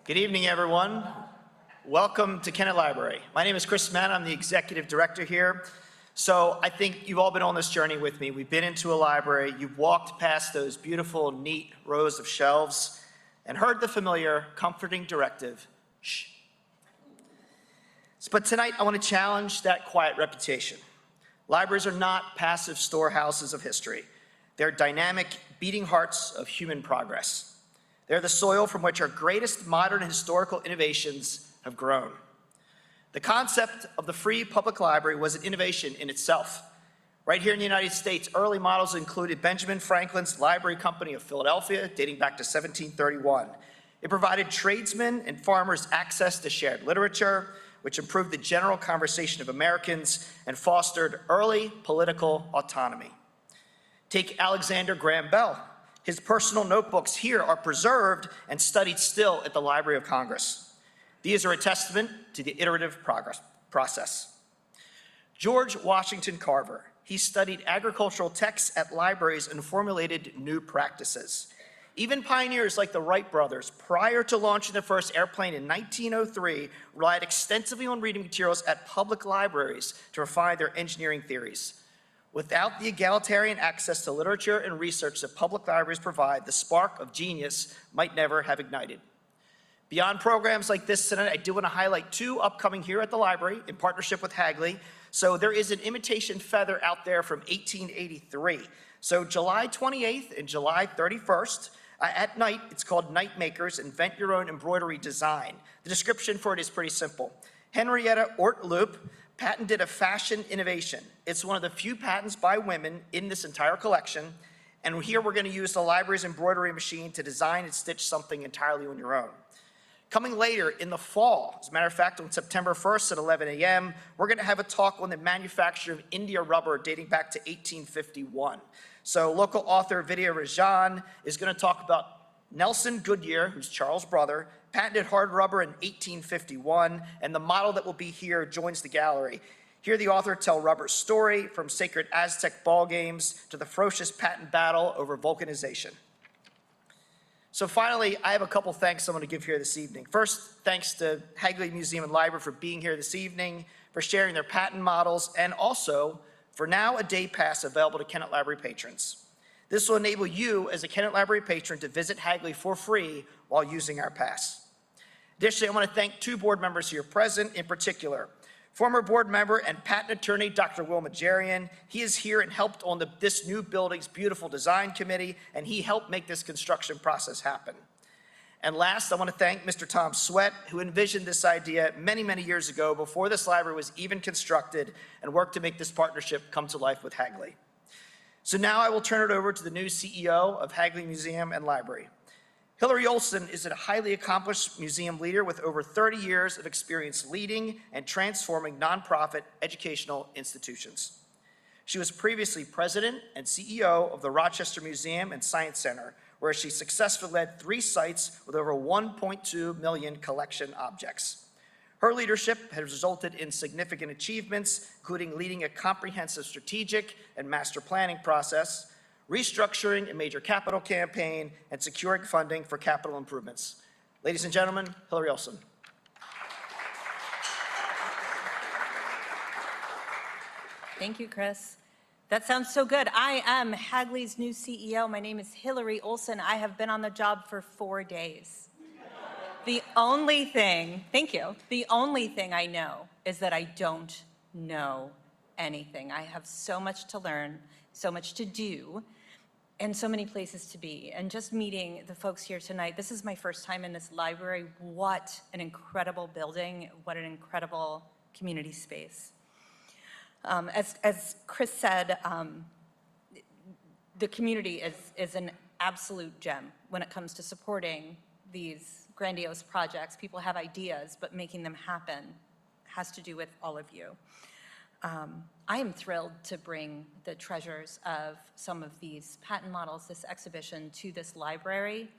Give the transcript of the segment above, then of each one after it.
Good evening, everyone. Welcome to Kennett Library. My name is Chris Mann. I'm the executive director here. So I think you've all been on this journey with me. We've been into a library. You've walked past those beautiful, neat rows of shelves and heard the familiar, comforting directive, shh. But tonight, I want to challenge that quiet reputation. Libraries are not passive storehouses of history. They're dynamic, beating hearts of human progress. They're the soil from which our greatest modern historical innovations have grown. The concept of the free public library was an innovation in itself. Right here in the United States, early models included Benjamin Franklin's Library Company of Philadelphia, dating back to 1731. It provided tradesmen and farmers access to shared literature, which improved the general conversation of Americans and fostered early political autonomy. Take Alexander Graham Bell. His personal notebooks here are preserved and studied still at the Library of Congress. These are a testament to the iterative process. George Washington Carver. He studied agricultural texts at libraries and formulated new practices. Even pioneers like the Wright brothers, prior to launching the first airplane in 1903, relied extensively on reading materials at public libraries to refine their engineering theories. Without the egalitarian access to literature and research that public libraries provide, the spark of genius might never have ignited. Beyond programs like this tonight, I do want to highlight two upcoming here at the library in partnership with Hagley. So there is an imitation feather out there from 1883. So July 28th and July 31st, at night, it's called Night Makers, Invent Your Own Embroidery Design. The description for it is pretty simple. Henrietta Ortloop patented a fashion innovation. It's one of the few patents by women in this entire collection, and here we're going to use the library's embroidery machine to design and stitch something entirely on your own. Coming later in the fall, as a matter of fact, on September 1st at 11 a.m., we're going to have a talk on the manufacture of India rubber dating back to 1851. So local author Vidya Rajan is going to talk about Nelson Goodyear, who's Charles' brother, patented hard rubber in 1851, and the model that will be here joins the gallery. Here the author tells rubber's story from sacred Aztec ball games to the ferocious patent battle over vulcanization. So finally, I have a couple thanks I want to give here this evening. First, thanks to Hagley Museum and Library for being here this evening, for sharing their patent models, and also for now a day pass available to Kennett Library patrons. This will enable you as a Kennett Library patron to visit Hagley for free while using our pass. Additionally, I want to thank two board members here present in particular. Former board member and patent attorney, Dr. Will Majarian. He is here and helped on this new building's beautiful design committee, and he helped make this construction process happen. And last, I want to thank Mr. Tom Sweat, who envisioned this idea many, many years ago before this library was even constructed and worked to make this partnership come to life with Hagley. So now I will turn it over to the new CEO of Hagley Museum and Library. Hillary Olson is a highly accomplished museum leader with over 30 years of experience leading and transforming nonprofit educational institutions. She was previously president and CEO of the Rochester Museum and Science Center, where she successfully led 3 sites with over 1.2 million collection objects. Her leadership has resulted in significant achievements, including leading a comprehensive strategic and master planning process, restructuring a major capital campaign, and securing funding for capital improvements. Ladies and gentlemen, Hillary Olson. Thank you, Chris. That sounds so good. I am Hagley's new CEO. My name is Hillary Olson. I have been on the job for 4 days. The only thing, thank you, the only thing I know is that I don't know anything. I have so much to learn, so much to do, and so many places to be. And just meeting the folks here tonight, this is my first time in this library. What an incredible building, what an incredible community space. As Chris said, the community is an absolute gem when it comes to supporting these grandiose projects. People have ideas, but making them happen has to do with all of you. I am thrilled to bring the treasures of some of these patent models, this exhibition, to this library.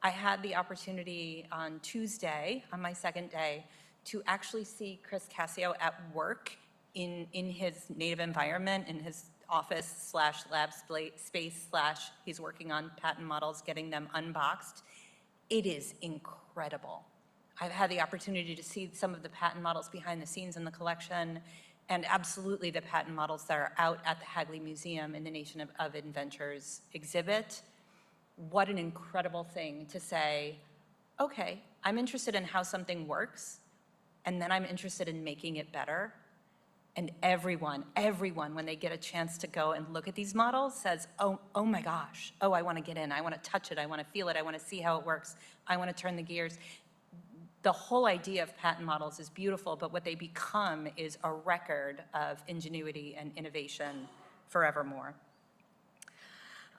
I had the opportunity on Tuesday, on my second day, to actually see Chris Cassio at work in his native environment, in his office/lab space/he's working on patent models, getting them unboxed. It is incredible. I've had the opportunity to see some of the patent models behind the scenes in the collection, and absolutely the patent models that are out at the Hagley Museum in the Nation of Inventors exhibit. What an incredible thing to say, okay, I'm interested in how something works, and then I'm interested in making it better. And everyone, when they get a chance to go and look at these models says, oh my gosh, oh, I want to get in, I want to touch it, I want to feel it, I want to see how it works, I want to turn the gears. The whole idea of patent models is beautiful, but what they become is a record of ingenuity and innovation forevermore.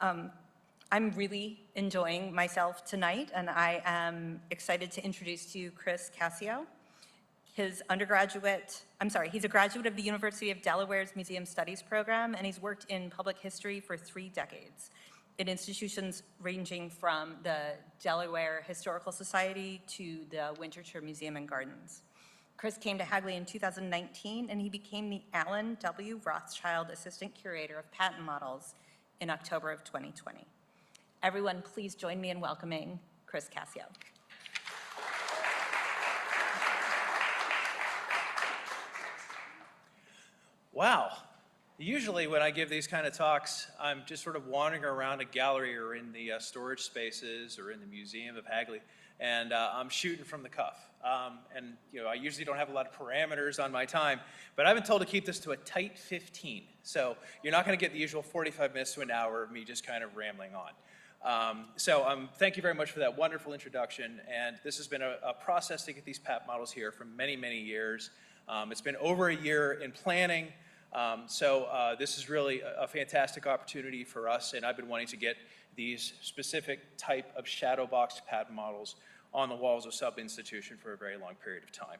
I'm really enjoying myself tonight, and I am excited to introduce to you Chris Cassio. He's a graduate of the University of Delaware's Museum Studies program, and he's worked in public history for 3 decades in institutions ranging from the Delaware Historical Society to the Winterthur Museum and Gardens. Chris came to Hagley in 2019, and he became the Alan W. Rothschild Assistant Curator of Patent Models in October of 2020. Everyone, please join me in welcoming Chris Cassio. Wow. Usually when I give these kind of talks, I'm just sort of wandering around a gallery or in the storage spaces or in the Museum of Hagley, and I'm shooting from the cuff. And I usually don't have a lot of parameters on my time, but I've been told to keep this to a tight 15. So you're not going to get the usual 45 minutes to an hour of me just kind of rambling on. Thank you very much for that wonderful introduction. And this has been a process to get these patent models here for many, many years. It's been over a year in planning. This is really a fantastic opportunity for us, and I've been wanting to get these specific type of shadow boxed patent models on the walls of sub-institution for a very long period of time.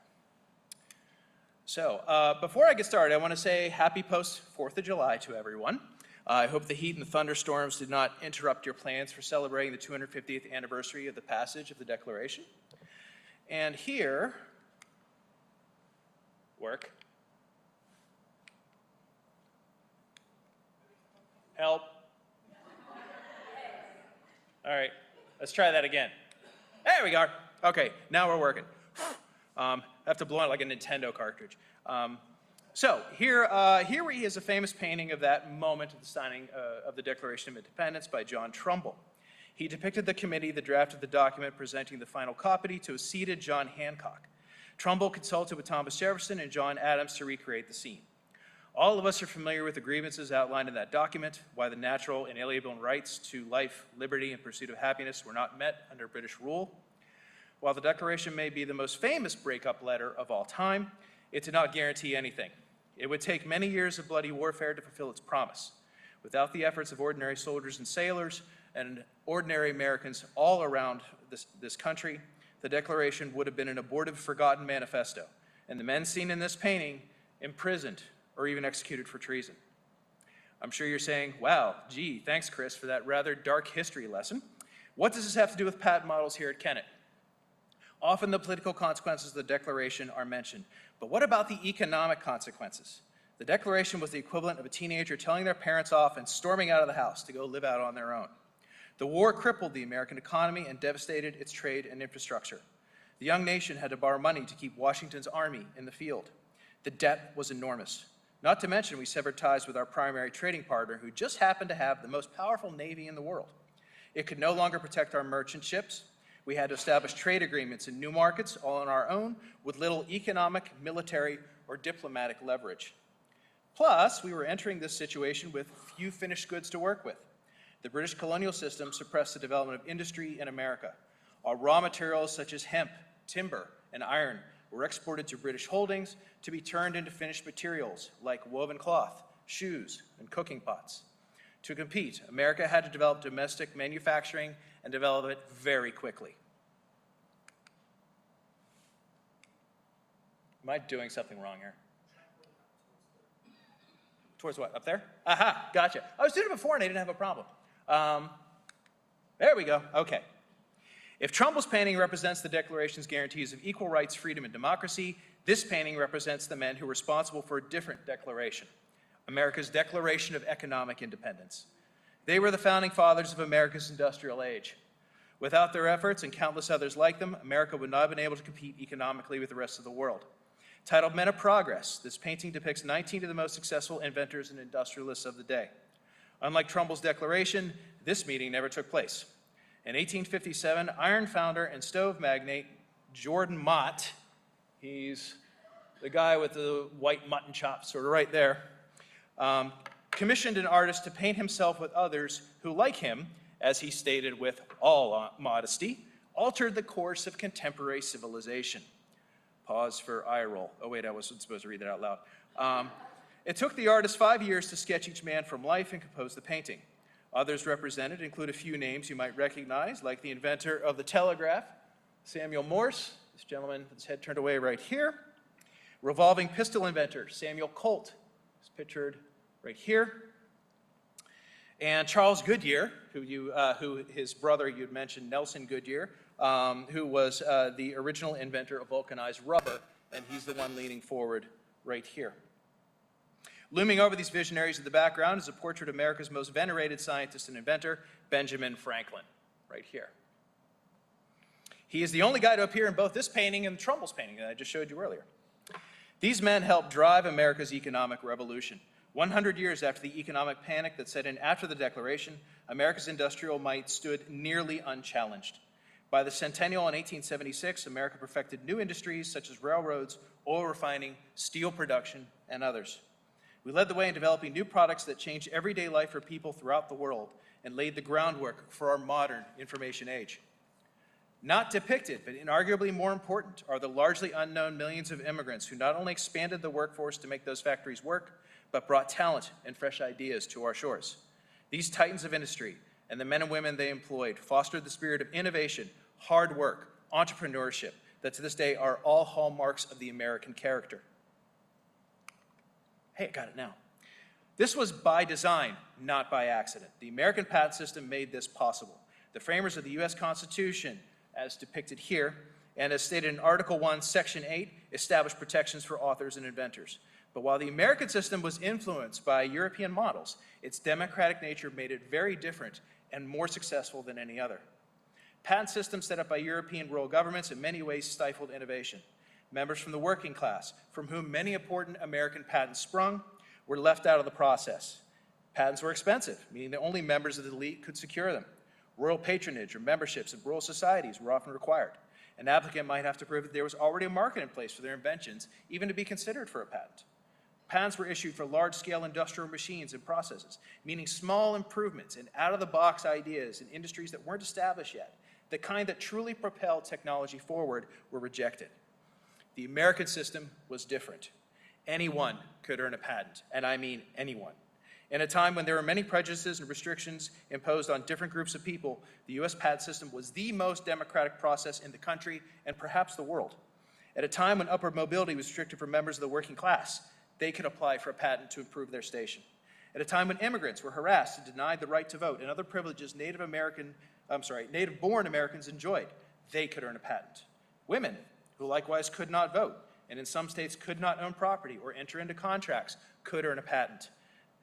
So before I get started, I want to say happy post-4th of July to everyone. I hope the heat and the thunderstorms did not interrupt your plans for celebrating the 250th anniversary of the passage of the Declaration. And here, work. Help. All right, let's try that again. There we go. Okay, now we're working. I have to blow out like a Nintendo cartridge. Here is a famous painting of that moment of the signing of the Declaration of Independence by John Trumbull. He depicted the committee that drafted the document presenting the final copy to a seated John Hancock. Trumbull consulted with Thomas Jefferson and John Adams to recreate the scene. All of us are familiar with the grievances outlined in that document, why the natural and inalienable rights to life, liberty, and pursuit of happiness were not met under British rule. While the Declaration may be the most famous breakup letter of all time, it did not guarantee anything. It would take many years of bloody warfare to fulfill its promise. Without the efforts of ordinary soldiers and sailors and ordinary Americans all around this country, the Declaration would have been an abortive, forgotten manifesto, and the men seen in this painting imprisoned or even executed for treason. I'm sure you're saying, wow, gee, thanks, Chris, for that rather dark history lesson. What does this have to do with patent models here at Kennett? Often the political consequences of the Declaration are mentioned, but what about the economic consequences? The Declaration was the equivalent of a teenager telling their parents off and storming out of the house to go live out on their own. The war crippled the American economy and devastated its trade and infrastructure. The young nation had to borrow money to keep Washington's army in the field. The debt was enormous. Not to mention, we severed ties with our primary trading partner, who just happened to have the most powerful navy in the world. It could no longer protect our merchant ships. We had to establish trade agreements in new markets, all on our own, with little economic, military, or diplomatic leverage. Plus, we were entering this situation with few finished goods to work with. The British colonial system suppressed the development of industry in America. Our raw materials such as hemp, timber, and iron were exported to British holdings to be turned into finished materials like woven cloth, shoes, and cooking pots. To compete, America had to develop domestic manufacturing and develop it very quickly. Am I doing something wrong here? Towards what, up there? Aha, gotcha. I was doing it before and I didn't have a problem. There we go, okay. If Trumbull's painting represents the Declaration's guarantees of equal rights, freedom, and democracy, this painting represents the men who were responsible for a different declaration, America's Declaration of Economic Independence. They were the founding fathers of America's industrial age. Without their efforts and countless others like them, America would not have been able to compete economically with the rest of the world. Titled Men of Progress, this painting depicts 19 of the most successful inventors and industrialists of the day. Unlike Trumbull's declaration, this meeting never took place. In 1857, iron founder and stove magnate Jordan Mott, he's the guy with the white mutton chops sort of right there, commissioned an artist to paint himself with others who, like him, as he stated with all modesty, altered the course of contemporary civilization. Pause for eye roll. Oh wait, I wasn't supposed to read that out loud. It took the artist 5 years to sketch each man from life and compose the painting. Others represented include a few names you might recognize, like the inventor of the telegraph, Samuel Morse, this gentleman with his head turned away right here. Revolving pistol inventor, Samuel Colt, is pictured right here. And Charles Goodyear, who his brother you'd mentioned, Nelson Goodyear, who was the original inventor of vulcanized rubber, and he's the one leaning forward right here. Looming over these visionaries in the background is a portrait of America's most venerated scientist and inventor, Benjamin Franklin, right here. He is the only guy to appear in both this painting and Trumbull's painting that I just showed you earlier. These men helped drive America's economic revolution. 100 years after the economic panic that set in after the Declaration, America's industrial might stood nearly unchallenged. By the centennial in 1876, America perfected new industries such as railroads, oil refining, steel production, and others. We led the way in developing new products that changed everyday life for people throughout the world and laid the groundwork for our modern information age. Not depicted, but inarguably more important, are the largely unknown millions of immigrants who not only expanded the workforce to make those factories work, but brought talent and fresh ideas to our shores. These titans of industry and the men and women they employed fostered the spirit of innovation, hard work, entrepreneurship that to this day are all hallmarks of the American character. Hey, I got it now. This was by design, not by accident. The American patent system made this possible. The framers of the U.S. Constitution, as depicted here, and as stated in Article 1, Section 8, established protections for authors and inventors. But while the American system was influenced by European models, its democratic nature made it very different and more successful than any other. Patent systems set up by European world governments in many ways stifled innovation. Members from the working class, from whom many important American patents sprung, were left out of the process. Patents were expensive, meaning that only members of the elite could secure them. Royal patronage or memberships in royal societies were often required. An applicant might have to prove that there was already a market in place for their inventions, even to be considered for a patent. Patents were issued for large-scale industrial machines and processes, meaning small improvements and out-of-the-box ideas in industries that weren't established yet, the kind that truly propelled technology forward, were rejected. The American system was different. Anyone could earn a patent, and I mean anyone. In a time when there were many prejudices and restrictions imposed on different groups of people, the U.S. patent system was the most democratic process in the country and perhaps the world. At a time when upward mobility was restricted for members of the working class, they could apply for a patent to improve their station. At a time when immigrants were harassed and denied the right to vote and other privileges native-born Americans enjoyed, they could earn a patent. Women, who likewise could not vote, and in some states could not own property or enter into contracts, could earn a patent.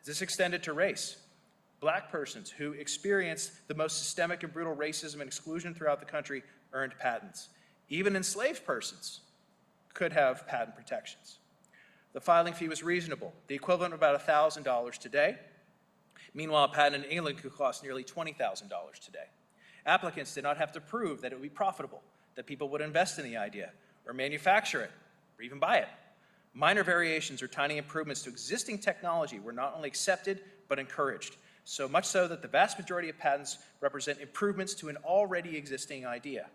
This extended to race. Black persons who experienced the most systemic and brutal racism and exclusion throughout the country earned patents. Even enslaved persons could have patent protections. The filing fee was reasonable, the equivalent of about $1,000 today. Meanwhile, a patent in England could cost nearly $20,000 today. Applicants did not have to prove that it would be profitable, that people would invest in the idea, or manufacture it, or even buy it. Minor variations or tiny improvements to existing technology were not only accepted, but encouraged, so much so that the vast majority of patents represent improvements to an already existing idea.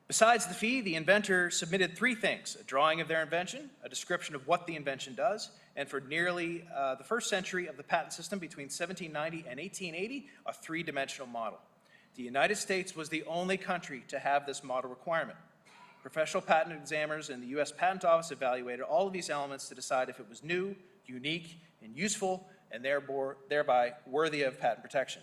Besides the fee, the inventor submitted three things: a drawing of their invention, a description of what the invention does, and for nearly the first century of the patent system, between 1790 and 1880, a three-dimensional model. The United States was the only country to have this model requirement. Professional patent examiners in the U.S. Patent Office evaluated all of these elements to decide if it was new, unique, and useful, and thereby worthy of patent protection.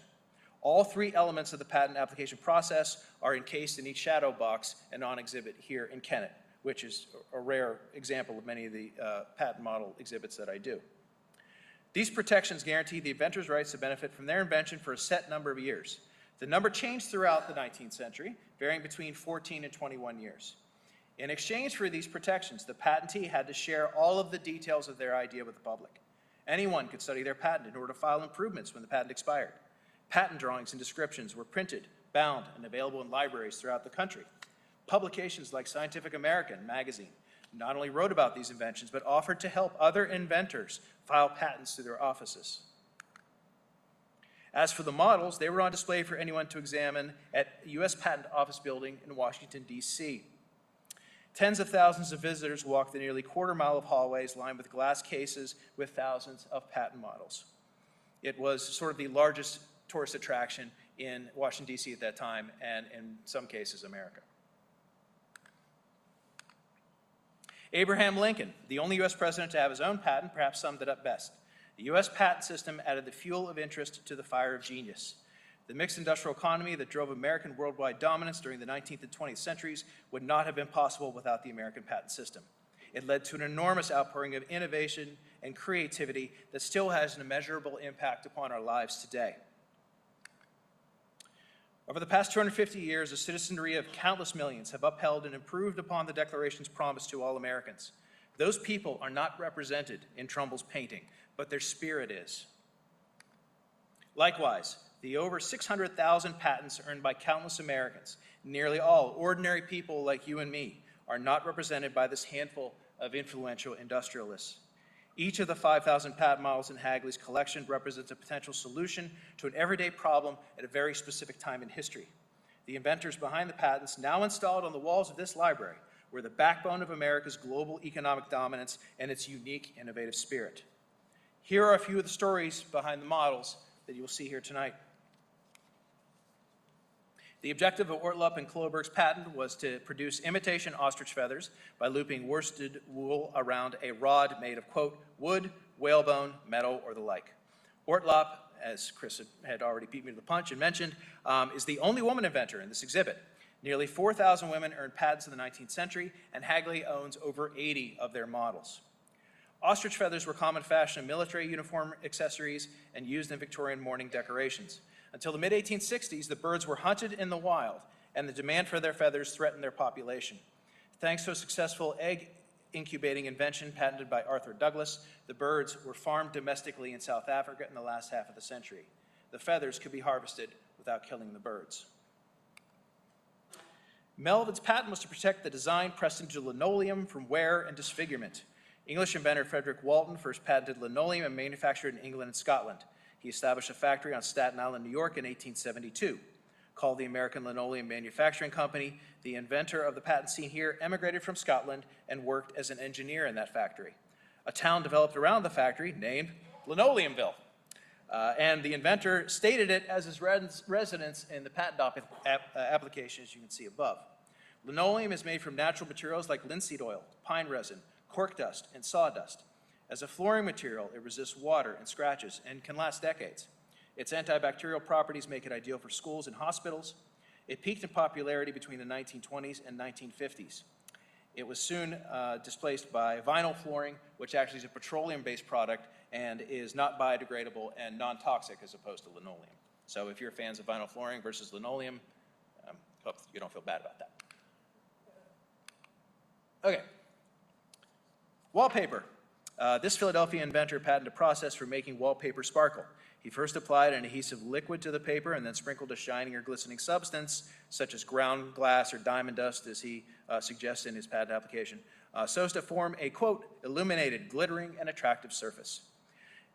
All three elements of the patent application process are encased in each shadow box and on exhibit here in Kennett, which is a rare example of many of the patent model exhibits that I do. These protections guarantee the inventor's rights to benefit from their invention for a set number of years. The number changed throughout the 19th century, varying between 14 and 21 years. In exchange for these protections, the patentee had to share all of the details of their idea with the public. Anyone could study their patent in order to file improvements when the patent expired. Patent drawings and descriptions were printed, bound, and available in libraries throughout the country. Publications like Scientific American magazine not only wrote about these inventions, but offered to help other inventors file patents through their offices. As for the models, they were on display for anyone to examine at the U.S. Patent Office building in Washington, D.C. Tens of thousands of visitors walked the nearly quarter-mile of hallways lined with glass cases with thousands of patent models. It was sort of the largest tourist attraction in Washington, D.C. at that time, and in some cases, America. Abraham Lincoln, the only U.S. president to have his own patent, perhaps summed it up best. The U.S. patent system added the fuel of interest to the fire of genius. The mixed industrial economy that drove American worldwide dominance during the 19th and 20th centuries would not have been possible without the American patent system. It led to an enormous outpouring of innovation and creativity that still has an immeasurable impact upon our lives today. Over the past 250 years, the citizenry of countless millions have upheld and improved upon the Declaration's promise to all Americans. Those people are not represented in Trumbull's painting, but their spirit is. Likewise, the over 600,000 patents earned by countless Americans, nearly all ordinary people like you and me, are not represented by this handful of influential industrialists. Each of the 5,000 patent models in Hagley's collection represents a potential solution to an everyday problem at a very specific time in history. The inventors behind the patents, now installed on the walls of this library, were the backbone of America's global economic dominance and its unique innovative spirit. Here are a few of the stories behind the models that you will see here tonight. The objective of Ortlup and Kloberg's patent was to produce imitation ostrich feathers by looping worsted wool around a rod made of, quote, wood, whalebone, metal, or the like. Ortlup, as Chris had already beat me to the punch and mentioned, is the only woman inventor in this exhibit. Nearly 4,000 women earned patents in the 19th century, and Hagley owns over 80 of their models. Ostrich feathers were common fashion in military uniform accessories and used in Victorian mourning decorations. Until the mid-1860s, the birds were hunted in the wild, and the demand for their feathers threatened their population. Thanks to a successful egg incubating invention patented by Arthur Douglas, the birds were farmed domestically in South Africa in the last half of the century. The feathers could be harvested without killing the birds. Melvin's patent was to protect the design pressed into linoleum from wear and disfigurement. English inventor Frederick Walton first patented linoleum and manufactured in England and Scotland. He established a factory on Staten Island, New York in 1872. Called the American Linoleum Manufacturing Company, the inventor of the patent seen here emigrated from Scotland and worked as an engineer in that factory. A town developed around the factory named Linoleumville. And the inventor stated it as his residence in the patent application, as you can see above. Linoleum is made from natural materials like linseed oil, pine resin, cork dust, and sawdust. As a flooring material, it resists water and scratches and can last decades. Its antibacterial properties make it ideal for schools and hospitals. It peaked in popularity between the 1920s and 1950s. It was soon displaced by vinyl flooring, which actually is a petroleum-based product and is not biodegradable and non-toxic as opposed to linoleum. So if you're fans of vinyl flooring versus linoleum, hope you don't feel bad about that. Okay. Wallpaper. This Philadelphia inventor patented a process for making wallpaper sparkle. He first applied an adhesive liquid to the paper and then sprinkled a shining or glistening substance, such as ground glass or diamond dust, as he suggests in his patent application, so as to form a, quote, illuminated, glittering, and attractive surface.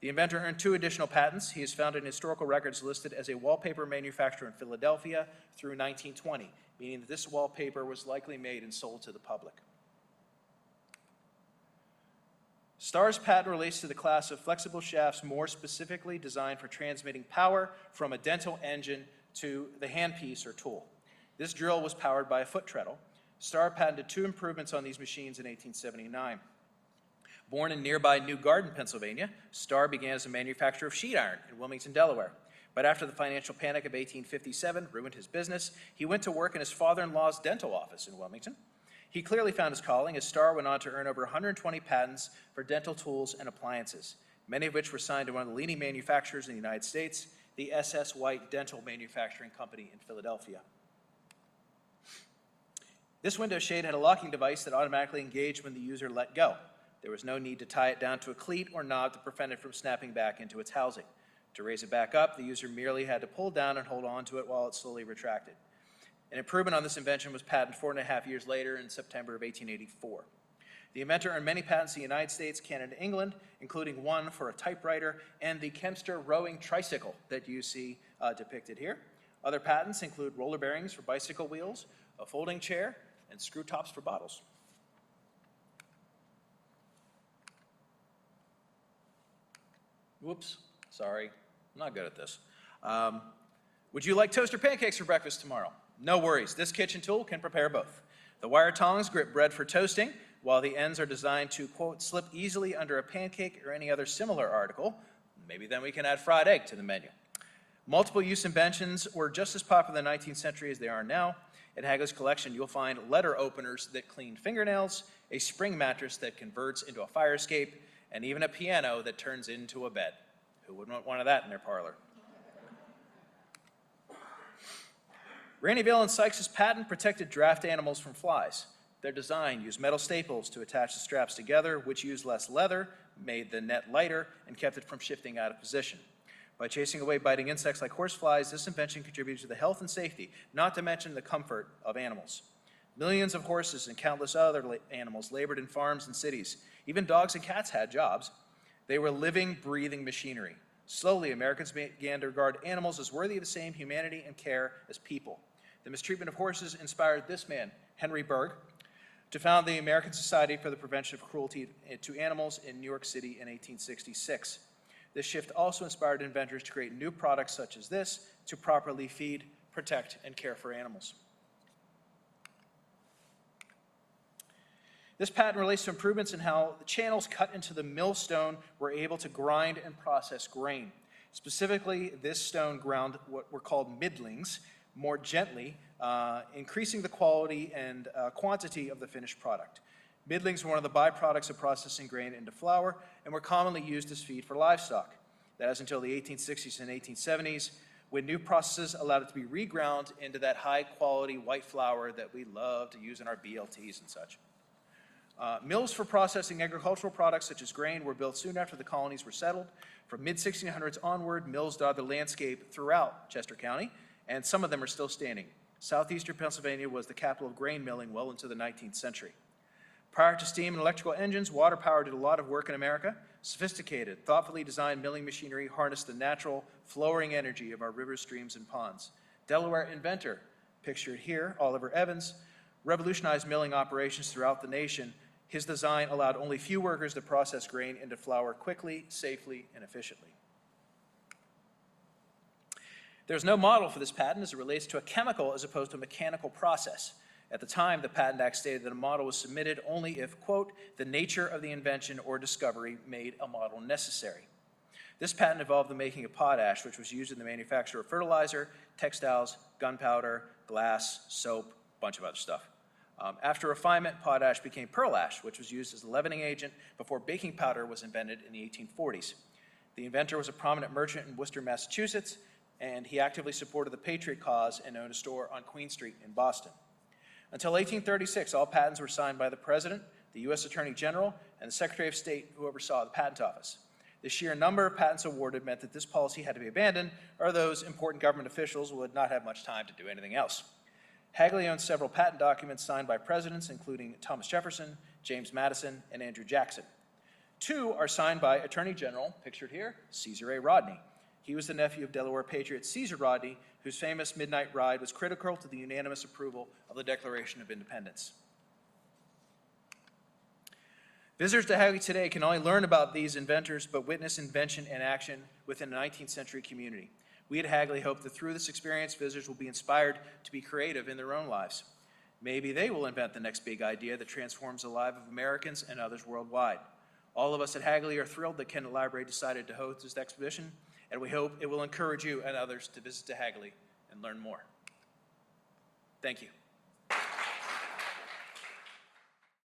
The inventor earned 2 additional patents. He is found in historical records listed as a wallpaper manufacturer in Philadelphia through 1920, meaning that this wallpaper was likely made and sold to the public. Starr's patent relates to the class of flexible shafts more specifically designed for transmitting power from a dental engine to the handpiece or tool. This drill was powered by a foot treadle. Starr patented 2 improvements on these machines in 1879. Born in nearby New Garden, Pennsylvania, Starr began as a manufacturer of sheet iron in Wilmington, Delaware. But after the financial panic of 1857 ruined his business, he went to work in his father-in-law's dental office in Wilmington. He clearly found his calling as Starr went on to earn over 120 patents for dental tools and appliances. many of which were signed to one of the leading manufacturers in the United States, the SS White Dental Manufacturing Company in Philadelphia. This window shade had a locking device that automatically engaged when the user let go. There was no need to tie it down to a cleat or knob to prevent it from snapping back into its housing. To raise it back up, the user merely had to pull down and hold on to it while it slowly retracted. An improvement on this invention was patented 4.5 years later in September of 1884. The inventor earned many patents in the United States, Canada, and England, including one for a typewriter and the Kempster rowing tricycle that you see depicted here. Other patents include roller bearings for bicycle wheels, a folding chair, and screw tops for bottles. Whoops, sorry, I'm not good at this. Would you like toaster pancakes for breakfast tomorrow? No worries, this kitchen tool can prepare both. The wire tongs grip bread for toasting, while the ends are designed to, quote, slip easily under a pancake or any other similar article. Maybe then we can add fried egg to the menu. Multiple use inventions were just as popular in the 19th century as they are now. In Hagley's collection, you'll find letter openers that clean fingernails, a spring mattress that converts into a fire escape, and even a piano that turns into a bed. Who wouldn't want one of that in their parlor? Raineyville and Sykes' patent protected draft animals from flies. Their design used metal staples to attach the straps together, which used less leather, made the net lighter, and kept it from shifting out of position. By chasing away biting insects like horseflies, this invention contributed to the health and safety, not to mention the comfort of animals. Millions of horses and countless other animals labored in farms and cities. Even dogs and cats had jobs. They were living, breathing machinery. Slowly, Americans began to regard animals as worthy of the same humanity and care as people. The mistreatment of horses inspired this man, Henry Bergh, to found the American Society for the Prevention of Cruelty to Animals in New York City in 1866. This shift also inspired inventors to create new products such as this to properly feed, protect, and care for animals. This patent relates to improvements in how the channels cut into the millstone were able to grind and process grain. Specifically, this stone ground what were called middlings more gently, increasing the quality and quantity of the finished product. Middlings were one of the byproducts of processing grain into flour and were commonly used as feed for livestock. That is until the 1860s and 1870s, when new processes allowed it to be reground into that high-quality white flour that we love to use in our BLTs and such. Mills for processing agricultural products such as grain were built soon after the colonies were settled. From mid-1600s onward, mills dotted the landscape throughout Chester County, and some of them are still standing. Southeastern Pennsylvania was the capital of grain milling well into the 19th century. Prior to steam and electrical engines, water power did a lot of work in America. Sophisticated, thoughtfully designed milling machinery harnessed the natural flowing energy of our rivers, streams, and ponds. Delaware inventor, pictured here, Oliver Evans, revolutionized milling operations throughout the nation. His design allowed only few workers to process grain into flour quickly, safely, and efficiently. There's no model for this patent as it relates to a chemical as opposed to a mechanical process. At the time, the Patent Act stated that a model was submitted only if, quote, the nature of the invention or discovery made a model necessary. This patent involved the making of potash, which was used in the manufacture of fertilizer, textiles, gunpowder, glass, soap, a bunch of other stuff. After refinement, potash became pearl ash, which was used as a leavening agent before baking powder was invented in the 1840s. The inventor was a prominent merchant in Worcester, Massachusetts, and he actively supported the Patriot cause and owned a store on Queen Street in Boston. Until 1836, all patents were signed by the President, the U.S. Attorney General, and the Secretary of State who oversaw the Patent Office. The sheer number of patents awarded meant that this policy had to be abandoned, or those important government officials would not have much time to do anything else. Hagley owns several patent documents signed by presidents, including Thomas Jefferson, James Madison, and Andrew Jackson. 2 are signed by Attorney General, pictured here, Caesar A. Rodney. He was the nephew of Delaware patriot Caesar Rodney, whose famous midnight ride was critical to the unanimous approval of the Declaration of Independence. Visitors to Hagley today can only learn about these inventors, but witness invention and action within the 19th century community. We at Hagley hope that through this experience, visitors will be inspired to be creative in their own lives. Maybe they will invent the next big idea that transforms the lives of Americans and others worldwide. All of us at Hagley are thrilled that Kennett Library decided to host this exhibition, and we hope it will encourage you and others to visit to Hagley and learn more. Thank you.